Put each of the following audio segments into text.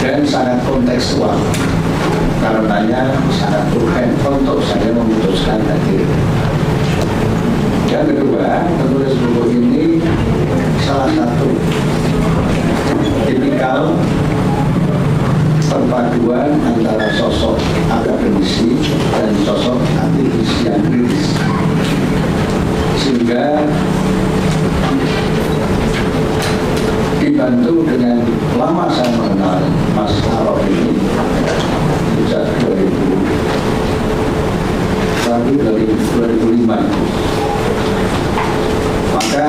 dan sangat kontekstual. Karenanya sangat urgen untuk saya memutuskan hadir. Yang kedua, penulis buku ini salah satu tipikal perpaduan antara sosok akademisi dan sosok aktivis yang kritis, sehingga dibantu dengan lama saya mengenal Mas Arok ini sejak 2005. Maka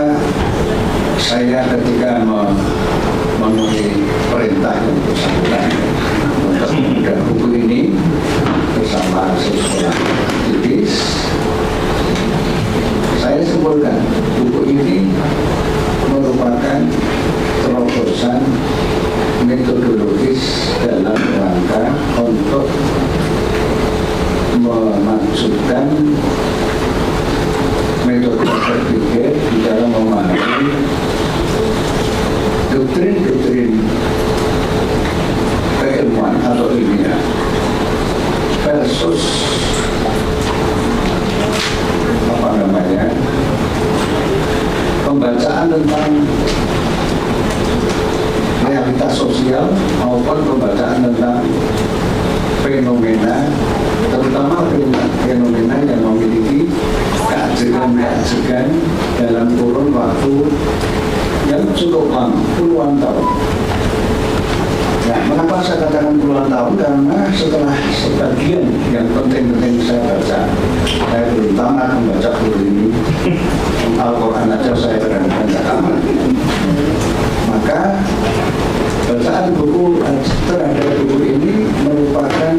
saya ketika memenuhi perintah yang bersangkutan untuk membuat buku ini bersama sekolah aktivis, saya simpulkan buku ini merupakan terobosan metodologis dalam rangka untuk memajukan metode berpikir di dalam memahami doktrin-doktrin keilmuan atau ilmiah versus pembacaan tentang realitas sosial maupun pembacaan tentang fenomena, terutama fenomena yang memiliki keajegan dalam kurun waktu yang cukup lama, puluhan tahun. Nah, mengapa saya katakan puluhan tahun? Karena setelah sebagian yang penting-penting saya baca, saya belum tamat membaca buku ini. Al-Quran aja saya kadang-kadang tidak tamat. Maka bacaan buku terhadap buku ini merupakan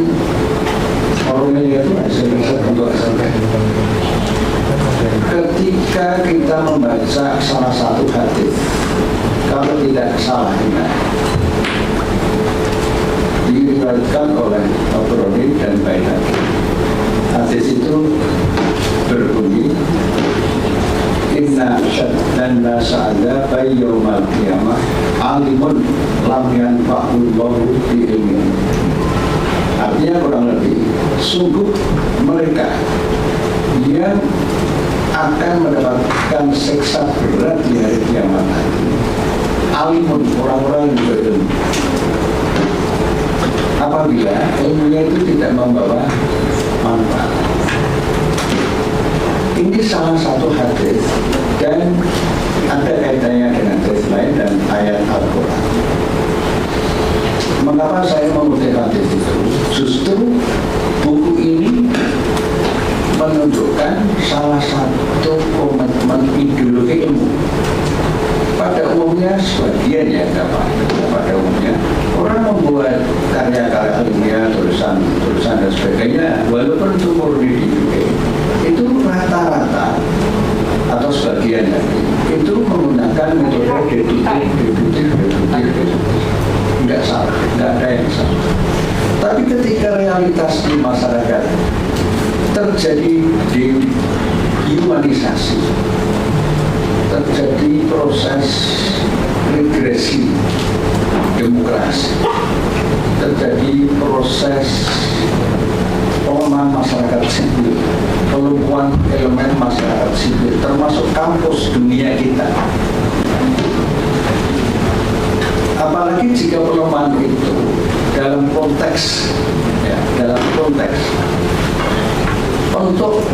forumnya itu hasil riset untuk SMP. Ketika kita membaca salah satu hadis, kalau tidak salah ingat, diriwayatkan oleh Tabrani dan Baihaqi. Hadis itu berbunyi, Inna syaddan nasa'ada bayyawmal qiyamah alimun lam yanfa'ullahu bi'ilmi. Artinya kurang lebih, sungguh mereka yang akan mendapatkan siksa berat di hari kiamat nanti, alimun, orang-orang yang berilmu, apabila ilmunya itu tidak membawa manfaat. Ini salah satu hadis dan ada kaitannya dengan hadis lain dan ayat Al-Quran. Mengapa saya mengutip hadis itu? Justru buku ini menunjukkan salah satu komitmen ideologi ilmu. Pada umumnya sebagian ya, pada umumnya orang membuat karya-karya ilmiah, tulisan dan sebagainya, walaupun itu murni di UK, itu rata-rata atau sebagian lagi itu menggunakan metode deduktif. Nggak salah, nggak ada yang salah. Tapi ketika realitas di masyarakat terjadi dehumanisasi, terjadi proses regresi demokrasi, terjadi proses pelemahan masyarakat sipil, pelumpuhan elemen masyarakat sipil, termasuk kampus dunia kita. Apalagi jika pelemahan itu dalam konteks untuk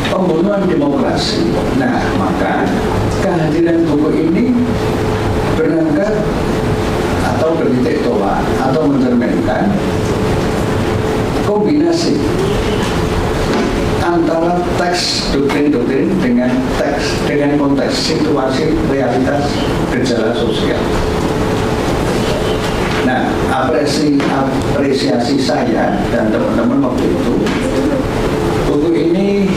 pembunuhan demokrasi. Nah, maka kehadiran buku ini berangkat atau bertitik tolak atau mencerminkan kombinasi antara teks doktrin dengan konteks situasi realitas gejala sosial. Nah, apresiasi saya dan teman-teman waktu itu, buku ini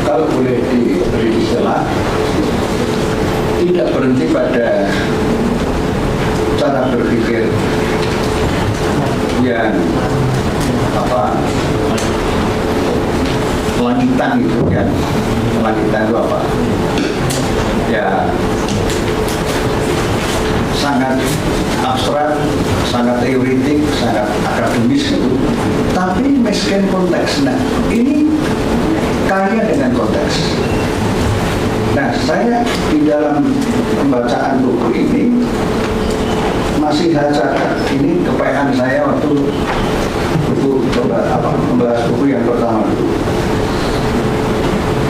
kalau boleh diberi istilah, tidak berhenti pada cara berpikir yang langitan itu kan. Langitan itu apa? Ya, sangat abstrak, sangat teoritik, sangat akademis gitu. Tapi miskin konteks. Nah, ini kaya dengan konteks. Nah, saya di dalam pembacaan buku ini masih saja ini kepayaan saya waktu membahas buku yang pertama dulu.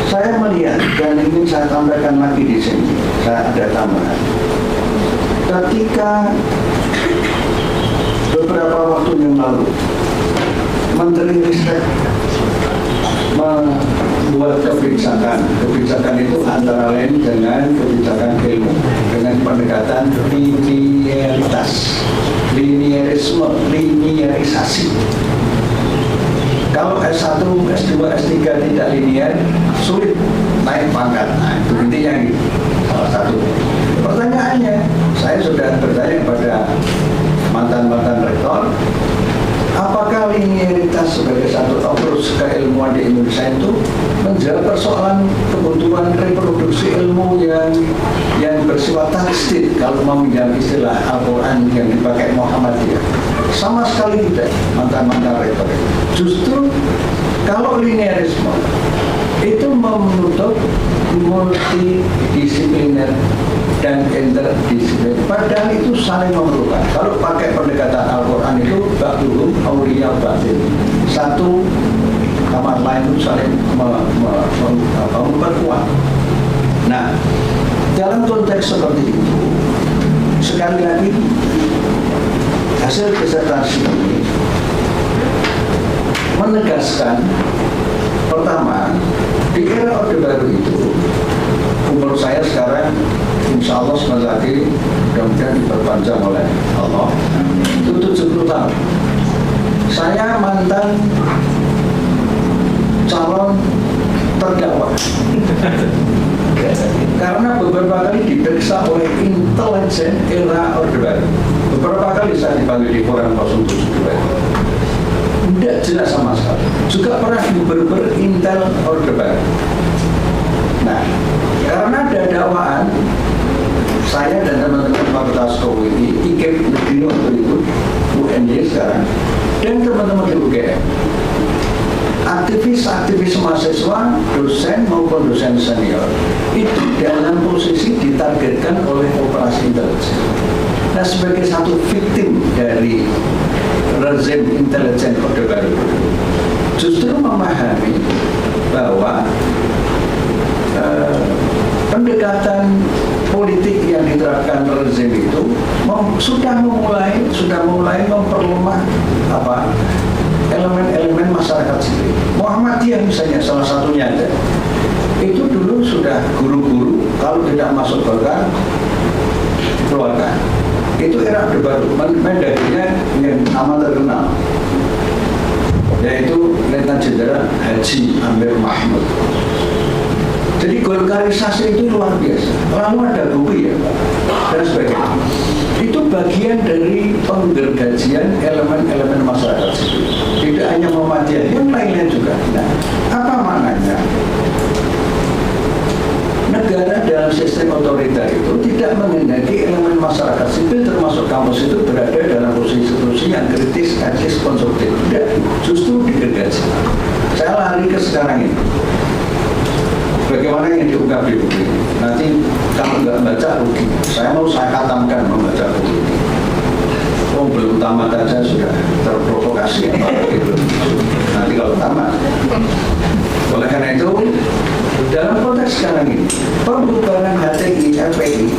Saya melihat dan ingin saya tambahkan lagi di sini. Saya ada tambahan. Ketika beberapa waktu yang lalu Menteri Ristek membuat kebijakan itu antara lain dengan kebijakan ilmu, dengan pendekatan linearisasi. Kalau S1, S2, S3 tidak linear, sulit naik pangkat. Nah, itu intinya gitu. Salah satu. Pertanyaannya, saya sudah bertanya kepada mantan-mantan rektor, apakah linearitas sebagai satu approach keilmuan di Indonesia itu menjawab persoalan kebutuhan reproduksi ilmu yang bersifat takstit, kalau meminjam istilah Al-Quran yang dipakai Muhammadiyah? Sama sekali tidak, mantan-mantan rektor. Justru kalau linearisme itu menutup multidisipliner dan interdisipliner, padahal itu saling memerlukan. Kalau pakai pendekatan Al-Quran itu ba'duhum awliya batin, satu kamar lain itu saling memperkuat. Nah, dalam konteks seperti itu, sekali lagi hasil disertasi ini menegaskan, pertama, di era Orde Baru itu, umur saya sekarang insya Allah sebentar lagi mudah-mudahan diperpanjang oleh Allah, itu 70 tahun. Saya mantan calon terdakwa karena beberapa kali diperiksa oleh intelijen era Orde Baru. Beberapa kali saya dipanggil di Forum 072. Tidak jelas sama sekali. Juga pernah diuber Intel Orde Baru. Nah, karena ada dakwaan, saya dan teman-teman Fakultas UII, IKEP Negeri waktu itu, UNY sekarang, dan teman-teman di UGM, aktivis mahasiswa, dosen maupun dosen senior, itu dalam posisi ditargetkan oleh operasi intelijen. Nah, sebagai satu victim dari rezim intelijen Orde Baru, justru memahami bahwa pendekatan politik yang diterapkan rezim itu sudah mulai memperlemah elemen-elemen masyarakat sipil. Muhammadiyah misalnya salah satunya ada. Itu dulu sudah guru-guru kalau tidak masuk Golkar dikeluarkan. Itu era Orde Baru. Mendagrinya yang amat terkenal, yaitu Letnan Jenderal Haji Amir Mahmud. Jadi Golkarisasi itu luar biasa. Lalu ada buku ya, dan sebagainya. Itu bagian dari penggergajian elemen-elemen masyarakat sipil. Tidak hanya Muhammadiyah, yang lainnya juga. Nah, apa maknanya? Negara dalam sistem otoriter itu tidak menghendaki elemen masyarakat sipil termasuk kampus itu berada dalam posisi yang kritis, etis, konstruktif. Tidak, justru digergaji. Saya lari ke sekarang ini. Bagaimana yang diungkap di buku ini? Nanti kalau nggak baca rugi. Saya khatamkan membaca buku ini. Oh, belum tamat saja sudah terprovokasi. Nanti kalau tamat. Oleh karena itu, dalam konteks sekarang ini, pembubaran HTI, FPI,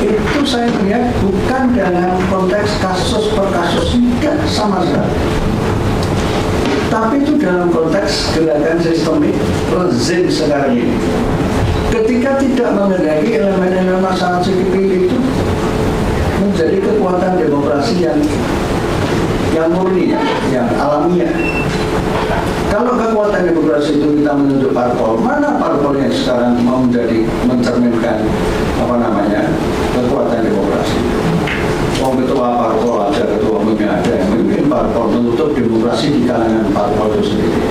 itu saya lihat bukan dalam konteks kasus per kasus, tidak sama sekali. Tapi itu dalam konteks gerakan sistemik rezim sekarang ini. Ketika tidak menghendaki elemen-elemen masyarakat sipil itu menjadi kekuatan demokrasi yang murni, yang alamiah. Kalau kekuatan demokrasi itu kita menunjuk parpol, mana parpol yang sekarang mau mencerminkan kekuatan demokrasi? Ketua parpol ada, ketua umumnya ada, yang memimpin parpol, menutup demokrasi di kalangan parpol itu sendiri.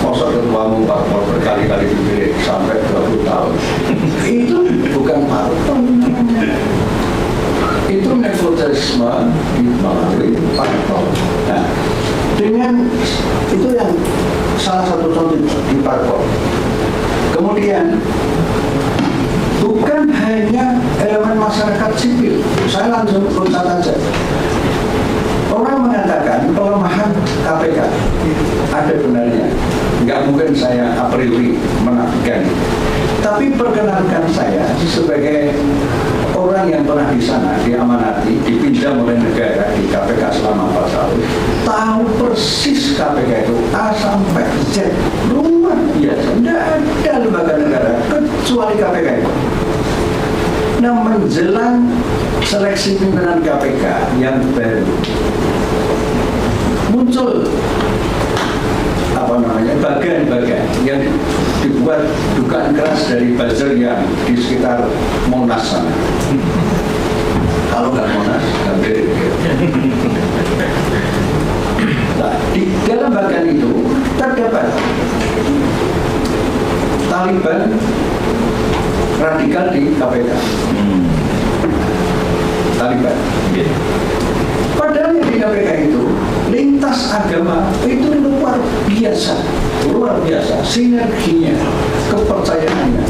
Masa ketua umum parpol berkali-kali dipilih sampai 20 tahun. Itu bukan parpol. mekanisme melalui parpol. Nah, dengan itu yang salah satu contoh di parpol. Kemudian bukan hanya elemen masyarakat sipil, saya langsung loncat aja. Orang mengatakan pelemahan KPK ada benarnya, nggak mungkin saya a priori menafikan. Tapi perkenalkan saya sebagai orang yang pernah di sana, diamanati, dipinjam oleh negara di KPK selama 4 tahun, tahu persis KPK itu A sampai Z, luar biasa. Tidak ada lembaga negara kecuali KPK itu. Nah, menjelang seleksi pimpinan KPK yang baru, muncul bagian-bagian yang dibuat dugaan keras dari buzzer yang di sekitar Monas sana. Kalau nggak Monas, nggak beda. Nah, di dalam bagian itu terdapat Taliban radikal di KPK. Taliban. Padahal yang di KPK itu lintas agama itu luar biasa sinerginya, kepercayaannya.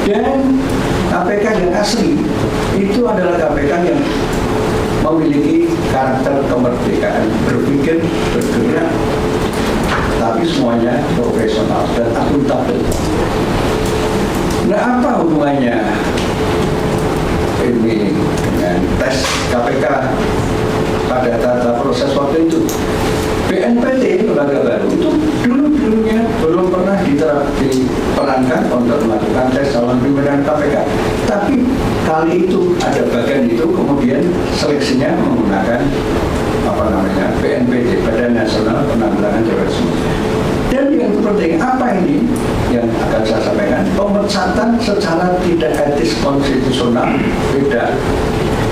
Dan KPK yang asli itu adalah KPK yang memiliki karakter kemerdekaan berpikir, bergerak, tapi semuanya profesional dan akuntabel. Nah, apa hubungannya ini dengan tes KPK pada tata proses waktu itu? BNPT, lembaga baru itu dulunya belum pernah diperankan untuk melakukan tes calon pimpinan KPK. Tapi kali itu ada bagian itu, kemudian seleksinya menggunakan BNPT, Badan Nasional Penanggulangan Terorisme. Dan yang penting apa ini yang akan saya sampaikan, pemecatan secara tidak etis konstitusional, tidak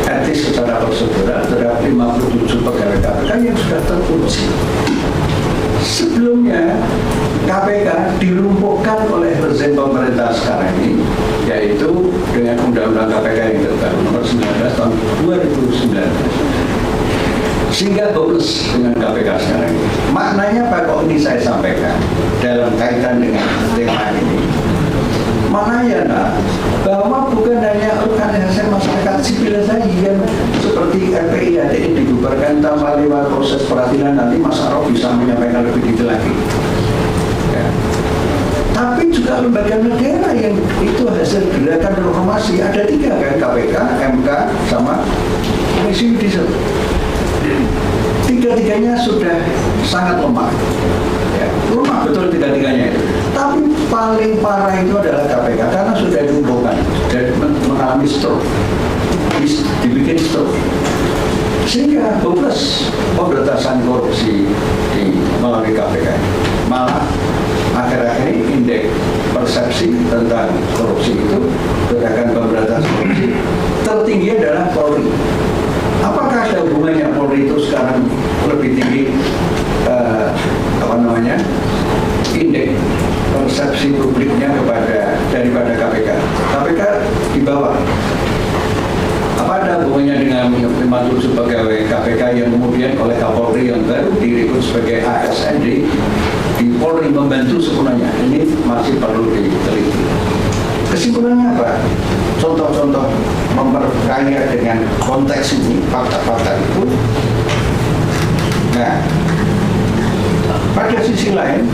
etis secara prosedural terhadap 57 pegawai KPK yang sudah teruji. Sebelumnya KPK dilumpuhkan oleh rezim pemerintah sekarang ini, yaitu dengan Undang-Undang KPK yang terbaru nomor 19 tahun 2019. Sehingga bonus dengan KPK sekarang ini. Maknanya apa kok ini saya sampaikan dalam kaitan dengan tema ini? Maknanya bahwa bukan hanya organisasi masyarakat sipil saja yang seperti FPI ADI dibubarkan tanpa lewat proses peradilan, nanti Mas Arok bisa menyampaikan lebih detail lagi. Ya. Tapi juga lembaga negara yang itu hasil gerakan reformasi ada 3 kan, KPK, MK, sama Komisi Yudisial. Tiga-tiganya sudah sangat lemah, ya, lemah betul tiga-tiganya itu. Tapi paling parah itu adalah KPK karena sudah dilumpuhkan dan mengalami stroke, dibikin stroke, sehingga hopeless pemberantasan korupsi melalui KPK. Malah akhir-akhir ini indeks persepsi tentang korupsi itu, gerakan pemberantasan korupsi tertinggi adalah Polri. Apakah ada hubungannya Polri itu sekarang lebih tinggi indeks persepsi publiknya daripada KPK? KPK di bawah. Apa ada hubungannya dengan 57 pegawai KPK yang kemudian oleh Kapolri yang baru direkrut sebagai ASN di Polri membantu sepenuhnya? Ini masih perlu diteliti. Kesimpulannya apa? Contoh-contoh memperkaya dengan konteks ini, fakta-fakta itu. Nah, pada sisi lain,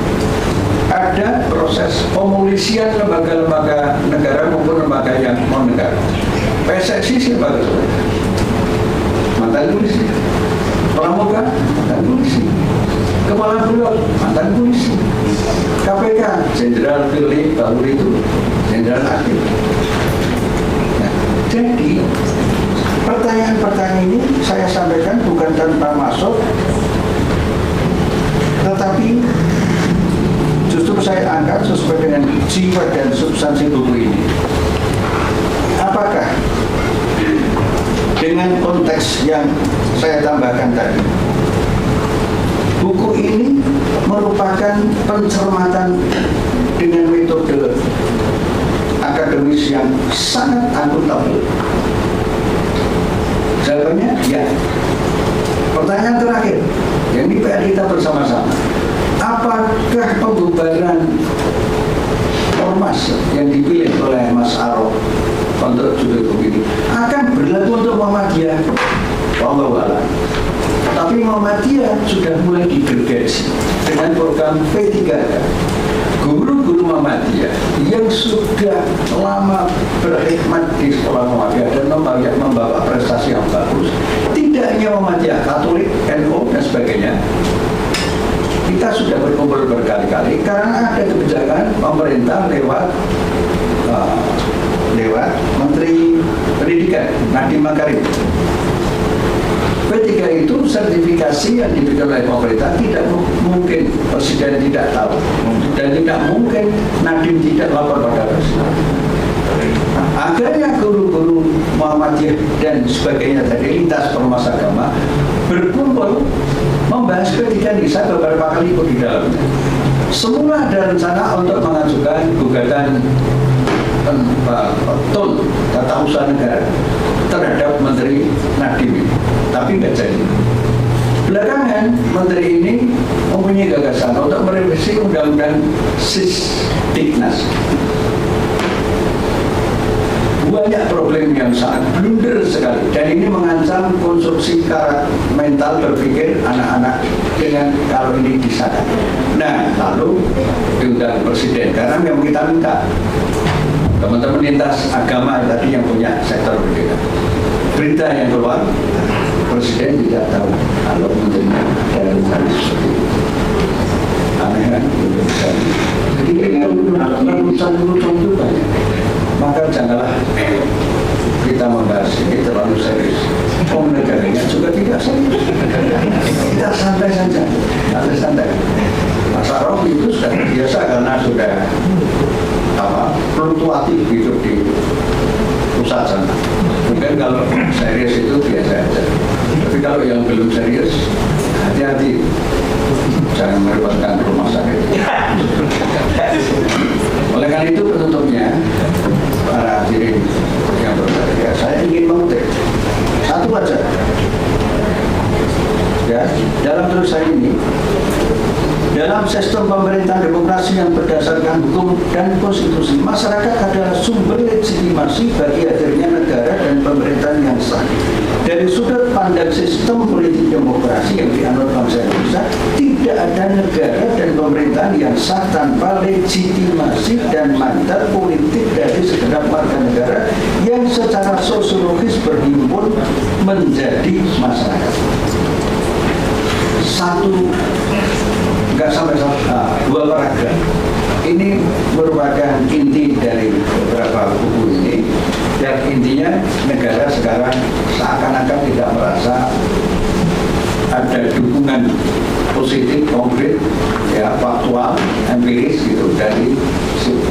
ada proses pemolisian lembaga-lembaga negara maupun lembaga yang non-negara. PSSI siapa? Mantan polisi. Pramuka, mantan polisi. Kepala Bulog, mantan polisi. KPK, Jenderal Firly Bahuri itu Jenderal Akil. Nah, jadi pertanyaan-pertanyaan ini saya sampaikan bukan tanpa masuk, tetapi justru saya angkat sesuai dengan jiwa dan substansi buku ini. Apakah dengan konteks yang saya tambahkan tadi, buku ini merupakan pencermatan dengan metode akademis yang sangat akuntabel? Jawabannya ya. wallahu a'lam. Tapi Muhammadiyah sudah mulai digergaji dengan program P3K. Guru-guru Muhammadiyah yang sudah lama berkhidmat di sekolah Muhammadiyah dan membawa prestasi yang bagus, tidak hanya Muhammadiyah, Katolik, NU dan sebagainya. Kita sudah berkumpul berkali-kali karena ada kebijakan pemerintah lewat Menteri Pendidikan Nadiem Makarim. P3 itu sertifikasi yang diberikan oleh pemerintah, tidak mungkin Presiden tidak tahu dan tidak mungkin Nadiem tidak lapor pada Presiden. Akhirnya guru-guru Muhammadiyah dan sebagainya tadi lintas ormas agama berkumpul membahas P3 ini. Saya beberapa kali ikut di dalamnya. Semula ada rencana untuk mengajukan gugatan tata usaha negara terhadap Menteri Nadiem ini, tapi nggak jadi. Belakangan Menteri ini mempunyai gagasan untuk merevisi undang-undang Sisdiknas. Banyak problem yang sangat blunder sekali, dan ini mengancam konstruksi mental berpikir anak-anak dengan kalau ini disahkan. Nah, lalu diundang Presiden karena memang kita minta teman-teman lintas agama tadi yang punya sektor pendidikan. Berita yang keluar, Presiden tidak tahu kalau menterinya ada rencana seperti itu. Aneh kan? Jadi urusan itu banyak. Maka janganlah kita membahas ini terlalu serius. Negaranya juga tidak serius. Kita santai saja, santai. Masyarakat itu sudah biasa karena sudah fluktuatif hidup di pusat sana. Mungkin kalau serius itu biasa aja. Tapi kalau yang belum serius, hati-hati, jangan merepotkan rumah sakit. Oleh karena itu penutupnya, para hadirin yang berbahagia, saya ingin mengutip satu aja. Ya, dalam tulisan ini, dalam sistem pemerintahan demokrasi yang berdasarkan hukum dan konstitusi, masyarakat adalah sumber legitimasi bagi hadirnya negara dan pemerintahan yang sah. Dari sudut pandang sistem politik demokrasi yang dianut bangsa Indonesia, tidak ada negara dan pemerintahan yang sah tanpa legitimasi dan mandat politik dari segenap warga negara yang secara sosiologis berhimpun menjadi masyarakat. Dua paragraf ini merupakan inti dari beberapa buku ini, yang intinya negara sekarang seakan-akan tidak merasa ada dukungan positif, konkret, ya, faktual, empiris gitu dari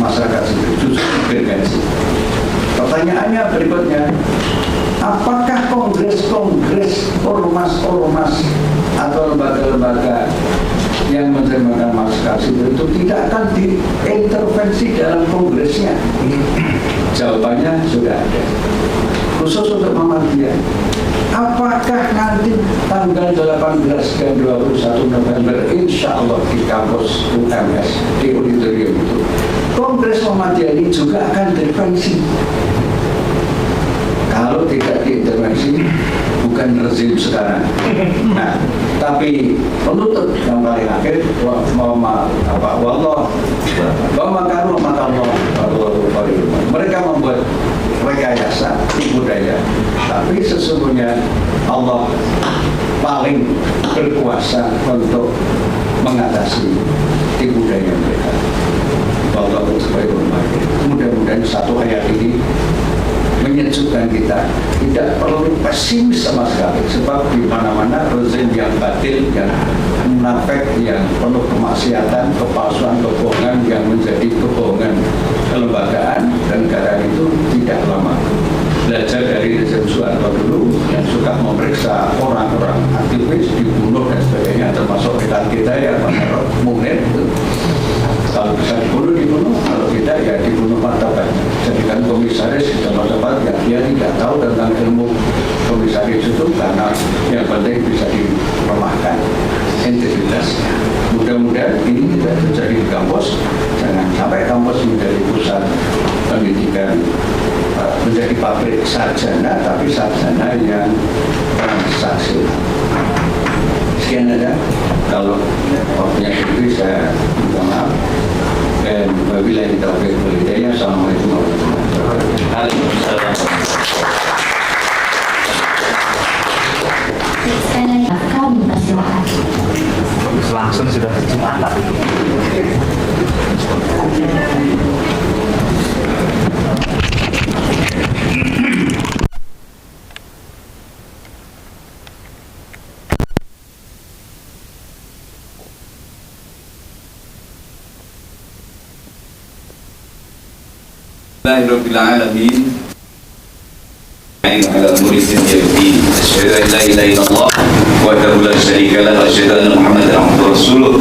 masyarakat sendiri, justru gergaji. Pertanyaannya berikutnya, apakah kongres-kongres, ormas-ormas atau lembaga-lembaga yang menerima masyarakat sipil itu tidak akan diintervensi dalam kongresnya? Jawabannya sudah ada. Khusus untuk Muhammadiyah, apakah nanti tanggal 18 dan 21 November insya Allah di kampus UMS, di auditorium itu, Kongres Muhammadiyah ini juga akan diintervensi? Kalau tidak diintervensi, bukan rezim sekarang. Nah, tapi penutup yang paling akhir, mereka membuat rekayasa tipu daya, tapi sesungguhnya Allah paling berkuasa untuk mengatasi tipu daya mereka. Mudah-mudahan satu ayat ini menyejukkan kita, tidak perlu pesimis sama sekali, sebab di mana-mana rezim yang batil, yang munafik, yang penuh kemaksiatan, kepalsuan, kebohongan yang menjadi kebohongan kelembagaan dan negara itu tidak lama. Belajar dari rezim Soeharto dulu yang suka memeriksa orang-orang aktivis, dibunuh dan sebagainya, termasuk rekan kita yang meneror Munir itu. Kalau bisa dibunuh, kalau tidak ya dibunuh martabat. Jadikan komisaris di tempat-tempat yang dia tidak tahu tentang ilmu komisaris itu, karena yang penting bisa dilemahkan integritasnya. Mudah-mudahan ini tidak terjadi di kampus. Jangan sampai kampus menjadi pusat pendidikan, menjadi pabrik sarjana, tapi sarjana yang langsung sudah Jumatan. Bismillahirrahmanirrahim. Ala muridin yaqin. Asyhadu an la ilaha illallah wahdahu la syarika lahu wa asyhadu anna Muhammadan abduhu wa rasuluh.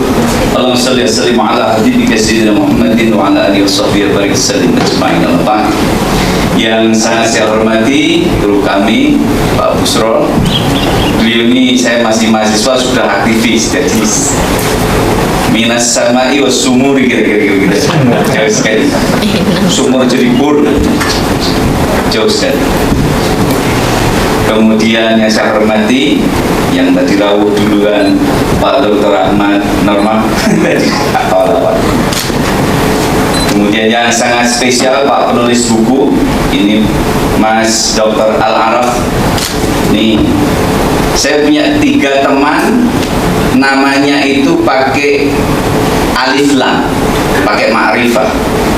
Allahumma shalli wa sallim ala habibika sayyidina Muhammadin wa ala alihi wa sahbihi wa barik sallim ajma'in. Yang sangat saya hormati guru kami Pak Busro. Beliau ini saya masih mahasiswa sudah aktivis, jadi minas samai was sumuri kira-kira gitu. Jauh sekali. Sumur jadi bur. Jauh sekali. Kemudian yang saya hormati, yang tadi rawuh duluan Pak Dr. Ahmad Norma. Kemudian yang sangat spesial Pak penulis buku, ini Mas Dr. Al-Araf. Nih, saya punya 3 teman, namanya itu pakai alif lam, pakai ma'rifah.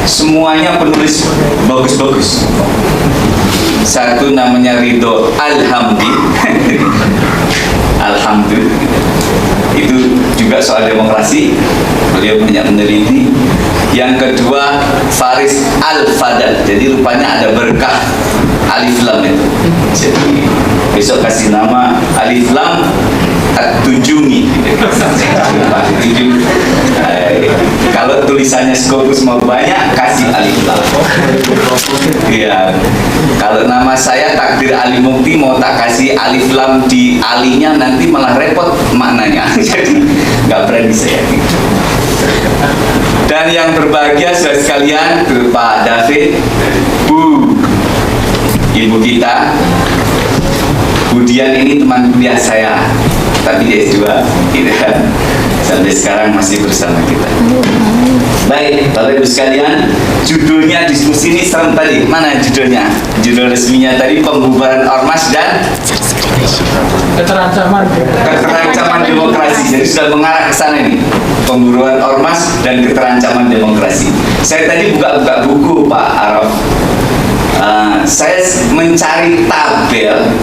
Semuanya penulis bagus-bagus. Satu namanya Ridho Alhamdi. Alhamdulillah. Itu juga soal demokrasi, beliau banyak meneliti. Yang kedua Faris Al-Fadal, jadi rupanya ada berkah alif lam itu. Jadi besok kasih nama alif lam At-Tunjungi. Kalau tulisannya Skogus mau banyak, kasih alif lam. Iya. Kalau nama saya Takdir Ali Mukti, mau tak kasih alif lam di alinya, nanti malah repot maknanya. Jadi nggak berani saya. Dan yang berbahagia saudara sekalian, Pak David, Bu Ibu kita, Budian ini teman kuliah saya, tapi dia S2, gitu kan. Sampai sekarang masih bersama kita. Baik, Bapak Ibu sekalian, judulnya diskusi ini serem tadi. Mana judulnya? Judul resminya tadi pembubaran ormas dan keterancaman demokrasi. Jadi sudah mengarah ke sana ini, pembubaran ormas dan keterancaman demokrasi. Saya tadi buka-buka buku Pak Araf. Saya mencari tabel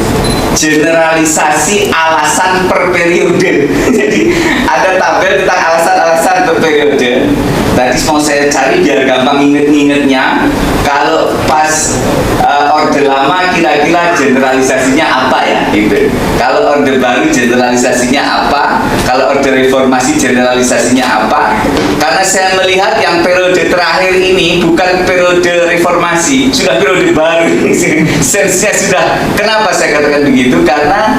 generalisasi alasan per periode. Jadi ada tabel tentang alasan-alasan per periode. Tadi mau saya cari biar gampang inget-ingetnya. Kalau pas orde lama kira-kira generalisasinya apa ya? Gitu. Kalau orde baru generalisasinya apa? Kalau orde reformasi generalisasinya apa? Karena saya melihat yang periode terakhir ini bukan periode reformasi, sudah periode baru. Sensenya sudah. Kenapa saya katakan begitu? Karena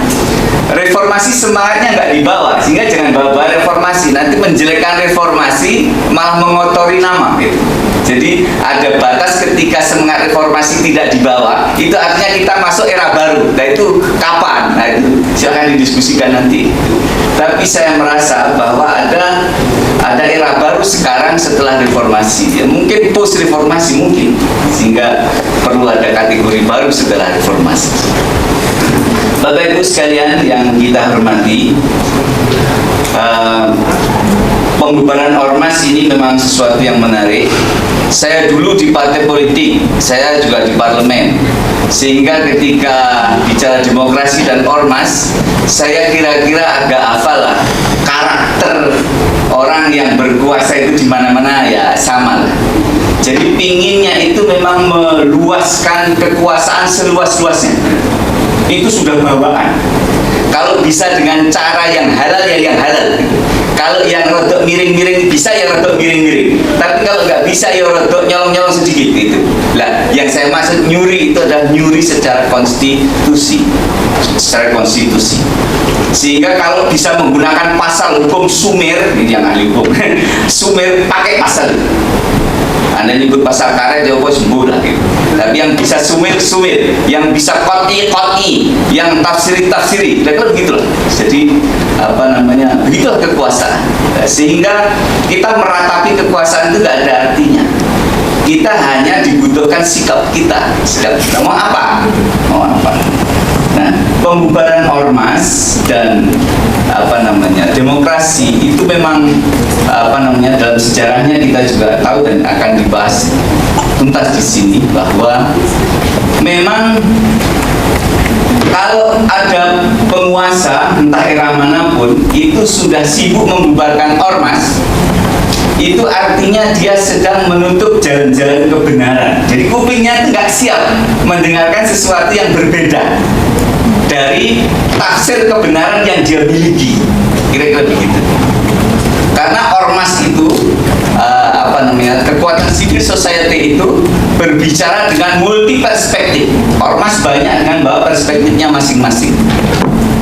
reformasi semangatnya nggak dibawa, sehingga jangan bawa reformasi, nanti menjelekkan reformasi malah mengotori nama gitu. Jadi ada batas ketika semangat reformasi tidak dibawa, itu artinya kita masuk era baru. Nah itu kapan? Nah itu silahkan didiskusikan nanti. Tapi saya merasa bahwa ada era baru sekarang setelah reformasi, ya, mungkin post reformasi mungkin, sehingga perlu ada kategori baru setelah reformasi. Bapak Ibu sekalian yang kita hormati, pembubaran ormas ini memang sesuatu yang menarik. Saya dulu di partai politik, saya juga di parlemen, sehingga ketika bicara demokrasi dan ormas, saya kira-kira agak hafal lah karakter orang yang berkuasa itu di mana-mana ya sama lah. Jadi pinginnya itu memang meluaskan kekuasaan seluas-luasnya. Itu sudah bawaan. Kalau bisa dengan cara yang halal ya yang halal. Kalau yang rodok miring-miring bisa ya rodok miring-miring. Tapi kalau nggak bisa ya rodok nyolong-nyolong sedikit gitu. Lah, yang saya maksud nyuri itu adalah nyuri secara konstitusi, Sehingga kalau bisa menggunakan pasal hukum Sumer, ini yang ahli hukum, Sumer pakai pasal. Anda nyebut pasal karet ya sembuh lah gitu. Tapi yang bisa sumir, yang bisa qat'i, yang tafsiri, kira-kira begitulah. Jadi begitulah kekuasaan. Sehingga kita meratapi kekuasaan itu gak ada artinya. Kita hanya dibutuhkan sikap kita mau apa? Nah, pembubaran ormas dan demokrasi itu memang dalam sejarahnya kita juga tahu dan akan dibahas tuntas di sini bahwa memang kalau ada penguasa entah era manapun itu sudah sibuk membubarkan ormas, itu artinya dia sedang menutup jalan-jalan kebenaran. Jadi kupingnya itu nggak siap mendengarkan sesuatu yang berbeda dari tafsir kebenaran yang dia miliki, kira-kira begitu. Karena ormas itu kekuatan civil society itu berbicara dengan multi perspektif. Ormas banyak dengan bawa perspektifnya masing-masing.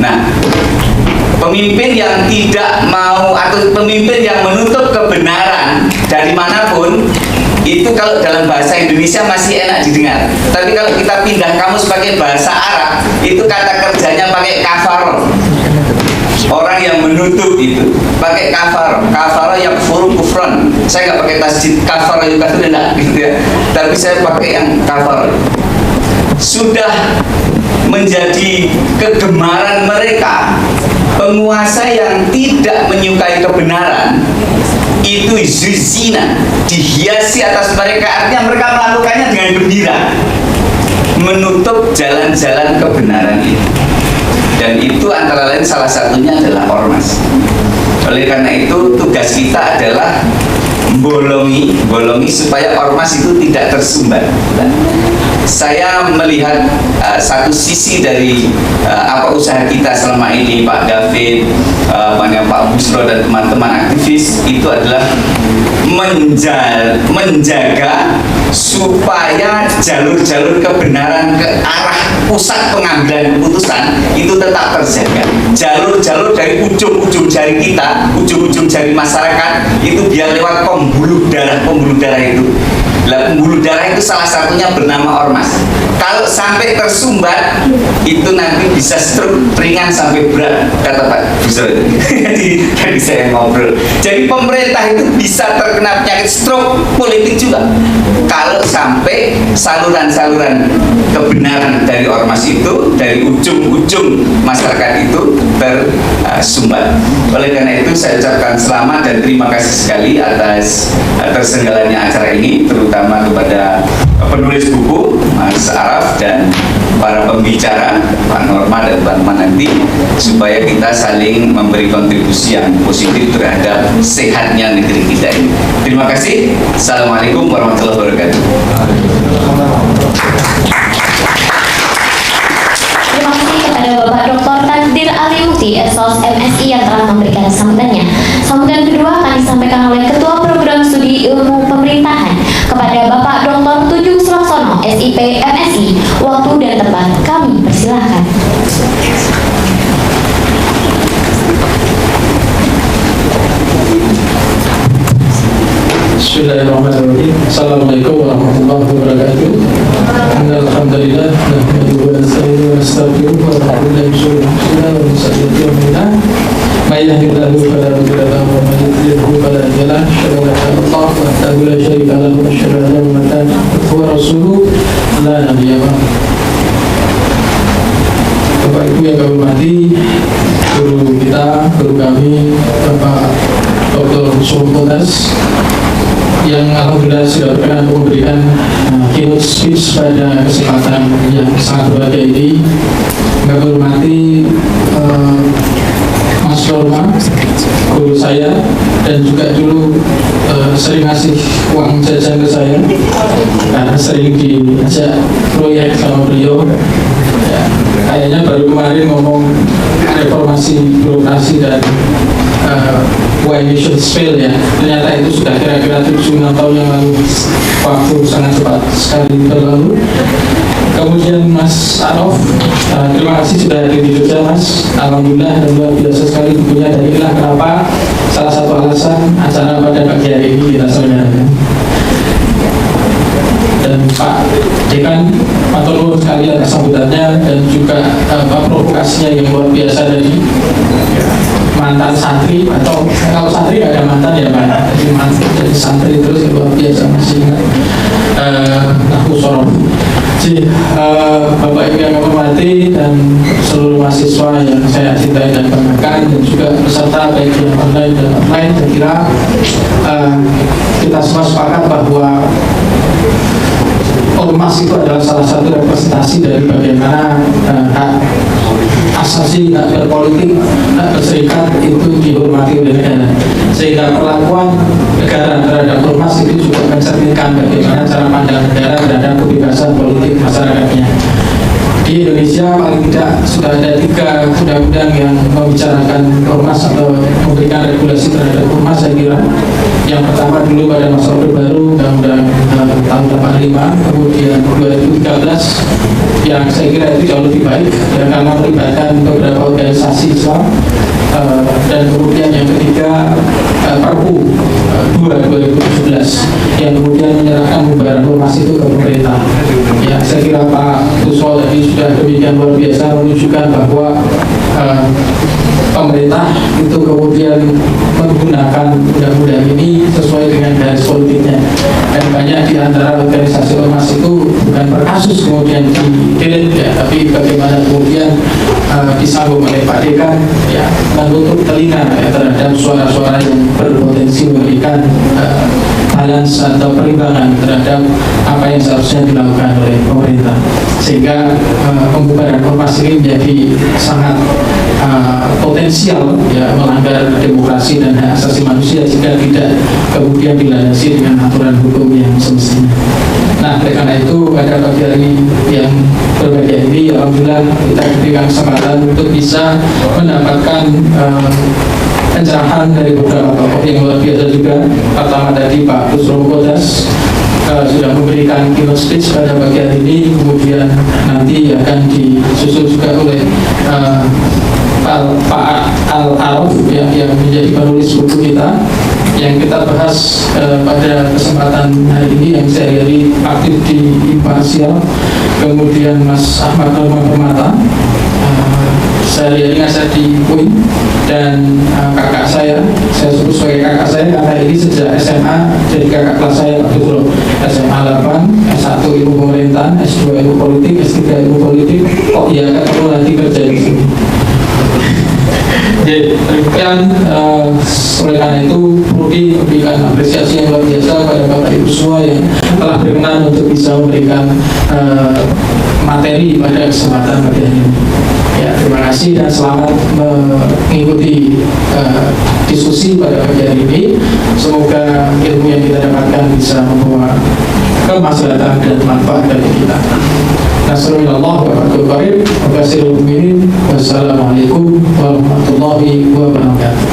Nah, pemimpin yang tidak mau atau pemimpin yang menutup kebenaran dari manapun itu kalau dalam bahasa Indonesia masih enak didengar. Tapi kalau kita pindah kamus pakai bahasa Arab, itu kata kerjanya pakai kafaroh. Orang yang menutup itu pakai kafaroh yang furu kufron. Saya nggak pakai tasjid kafaroh itu enggak gitu ya. Tapi saya pakai yang kafaroh. Sudah menjadi kegemaran mereka. Penguasa yang tidak menyukai kebenaran itu zuzina, dihiasi atas mereka, artinya mereka melakukannya dengan gembira, menutup jalan-jalan kebenaran itu. Dan itu antara lain salah satunya adalah ormas. Oleh karena itu tugas kita adalah bolongi supaya ormas itu tidak tersumbat. Saya melihat satu sisi dari apa usaha kita selama ini, Pak David, Pak Busro dan teman-teman aktivis, itu adalah menjaga supaya jalur-jalur kebenaran ke arah pusat pengambilan keputusan itu tetap terjaga. Jalur-jalur dari ujung-ujung jari kita, ujung-ujung jari masyarakat itu biar lewat pembuluh darah itu. Lah, pembuluh darah itu salah satunya bernama ormas. Kalau sampai tersumbat, itu nanti bisa stroke ringan sampai berat, kata Pak Busro. Jadi tadi saya ngobrol. Jadi pemerintah itu bisa terkena penyakit stroke politik juga kalau sampai saluran-saluran kebenaran dari ormas itu, dari ujung-ujung masyarakat itu tersumbat. Oleh karena itu saya ucapkan selamat dan terima kasih sekali atas terselenggaranya acara ini, terutama kepada penulis buku Mas Araf dan para pembicara Pak Norma dan Pak Mananti, supaya kita saling memberi kontribusi yang positif terhadap sehatnya negeri kita ini. Terima kasih. Assalamualaikum warahmatullahi wabarakatuh. Terima kasih kepada Bapak Dr. Takdir Aliuti, Esos MSI yang telah memberikan sambutannya. Sambutan kedua akan disampaikan oleh Ketua Program Studi Ilmu Pemerintahan kepada Bapak Dr. Tujung Sulaksono, SIP MSI. Waktu dan tempat kami persilahkan. Bismillahirrahmanirrahim. Assalamualaikum warahmatullahi wabarakatuh. Alhamdulillah, nahmaduhu wa nasta'inuhu wa nastaghfiruh wa na'udzu billahi min shururi anfusina wa min sayyiati a'malina. May yahdihillahu fala mudilla lahu wa may yudlilhu fala hadiya lahu. Asyhadu an la ilaha illallah wahdahu la syarika lahu wa asyhadu anna Muhammadan abduhu wa rasuluh la nabiyya ba'dahu. Bapak Ibu yang kami hormati, guru kita, guru kami, Bapak Dr. Sultas, yang alhamdulillah sudah berkenan untuk memberikan keynote speech pada kesempatan yang sangat berbahagia ini. Kami hormati Mas Norma, guru saya, dan juga dulu sering ngasih uang jajan ke saya karena sering diajak proyek sama beliau. Ya, kayaknya baru kemarin ngomong reformasi birokrasi dan why we should fail, ya. Ternyata itu sudah kira-kira 7-6 tahun yang lalu. Waktu sangat cepat sekali berlalu. Kemudian Mas Araf, terima kasih sudah hadir di Jogja, Mas. Alhamdulillah, dan luar biasa sekali bukunya, dan inilah kenapa salah satu alasan acara pada pagi hari ini kita selenggarakan. Dan Pak Dekan, Pak Tolong sekali atas sambutannya, dan juga provokasinya yang luar biasa dari mantan santri, atau kalau santri nggak ada mantan ya Pak, jadi mantan jadi santri terus luar biasa masih ingat aku Sorof. Jadi, Bapak Ibu yang kami hormati dan seluruh mahasiswa yang saya cintai dan banggakan, dan juga peserta baik yang online dan offline, saya kira kita semua sepakat bahwa ormas itu adalah salah satu representasi dari bagaimana hak asasi, hak berpolitik, hak berserikat itu dihormati oleh negara, sehingga perlakuan negara terhadap ormas itu juga mencerminkan bagaimana cara pandang negara terhadap kebebasan politik masyarakatnya. Di Indonesia paling tidak sudah ada 3 undang-undang yang membicarakan ormas atau memberikan regulasi terhadap ormas, saya kira. Yang pertama dulu pada masa Orde Baru, Undang-Undang tahun 85, kemudian 2013 yang saya kira itu jauh lebih baik ya, karena melibatkan beberapa organisasi Islam, dan kemudian yang ketiga Perpu 2017 yang kemudian menyerahkan bubaran ormas itu ke pemerintah. Ya, saya kira Pak Kuswo tadi sudah demikian luar biasa menunjukkan bahwa pemerintah itu kemudian menggunakan undang-undang ini sesuai dengan garis politiknya, dan banyak di antara organisasi ormas itu bukan per kasus kemudian di-delete ya, tapi bagaimana kemudian disambung oleh Pak Dekan ya, menutup telinga ya, terhadap suara-suara yang berpotensi memberikan balance atau perimbangan terhadap apa yang seharusnya dilakukan oleh pemerintah, sehingga pembubaran ormas ini menjadi sangat potensial ya, melanggar demokrasi dan hak asasi manusia jika tidak kemudian dilandasi dengan aturan hukum yang semestinya. Nah, oleh karena itu pada pagi hari yang berbahagia ini, alhamdulillah kita diberikan kesempatan untuk bisa mendapatkan pencerahan dari beberapa tokoh yang luar biasa juga. Pertama tadi Pak Busro Kodas sudah memberikan keynote speech pada pagi hari ini, kemudian nanti akan disusul juga oleh Pak Al-Araf yang menjadi penulis buku kita yang kita bahas pada kesempatan hari ini, yang sehari-hari aktif di Imparsial. Kemudian Mas Ahmad Norman Permata sehari-hari ngajar di UIN, dan kakak saya sebut sebagai kakak saya karena ini sejak SMA jadi kakak kelas saya waktu itu, SMA 8, S1 ilmu pemerintahan, S2 ilmu politik, S3 ilmu politik, kok ya ketemu lagi kerja di sini. Jadi, oleh karena itu Rudi memberikan apresiasi yang luar biasa pada Bapak Ibu semua yang telah berkenan untuk bisa memberikan materi pada kesempatan pagi ini. Ya, terima kasih dan selamat mengikuti diskusi pada pagi hari ini. Semoga ilmu yang kita dapatkan bisa membawa kemaslahatan dan manfaat bagi kita. Nasrullah wa barakatuh qarib wa basirul mu'minin. Wassalamualaikum warahmatullahi wabarakatuh.